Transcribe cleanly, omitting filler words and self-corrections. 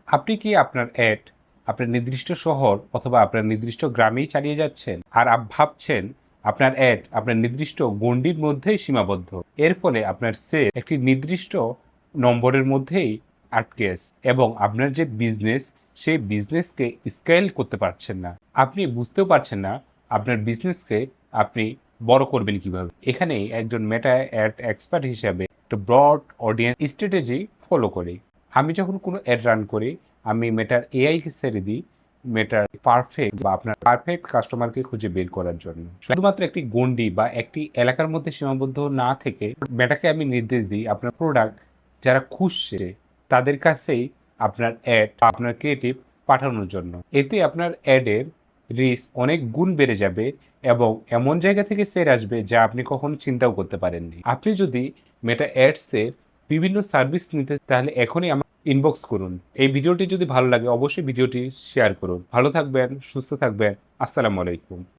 আপনি কি আপনার অ্যাড আপনার নির্দিষ্ট শহর অথবা আপনার নির্দিষ্ট গ্রামেই চালিয়ে যাচ্ছেন আর ভাবছেন আপনার অ্যাড আপনার নির্দিষ্ট গণ্ডির মধ্যেই সীমাবদ্ধ। এর ফলে আপনার সেল একটি নির্দিষ্ট নম্বরের মধ্যেই আটকে আছে এবং আপনার যে বিজনেস সেই বিজনেসকে স্কেল করতে পারছেন না। আপনি বুঝতেও পারছেন না আপনার বিজনেসকে আপনি বড় করবেন কিভাবে। এখানে একজন মেটা অ্যাড এক্সপার্ট হিসাবে একটা ব্রড অডিয়েন্স স্ট্র্যাটেজি ফলো করি। আমি যখন কোনো অ্যাড রান করি আমি মেটার এআইকে ছেড়ে দিই মেটার পারফেক্ট বা আপনার পারফেক্ট কাস্টমারকে খুঁজে বের করার জন্য। শুধুমাত্র একটি গণ্ডি বা একটি এলাকার মধ্যে সীমাবদ্ধ না থেকে মেটাকে আমি নির্দেশ দিই আপনার প্রোডাক্ট যারা খুঁজছে তাদের কাছেই আপনার অ্যাড আপনার ক্রিয়েটিভ পাঠানোর জন্য। এতে আপনার অ্যাডের রিস্ক অনেক গুণ বেড়ে যাবে এবং এমন জায়গা থেকে সেল আসবে যা আপনি কখনো চিন্তাও করতে পারেননি। আপনি যদি মেটা অ্যাডসের বিভিন্ন সার্ভিস নিতে তাহলে এখনই আমার ইনবক্স করুন। এই ভিডিওটি যদি ভালো লাগে অবশ্যই ভিডিওটি শেয়ার করুন। ভালো থাকবেন, সুস্থ থাকবেন। আসসালামু আলাইকুম।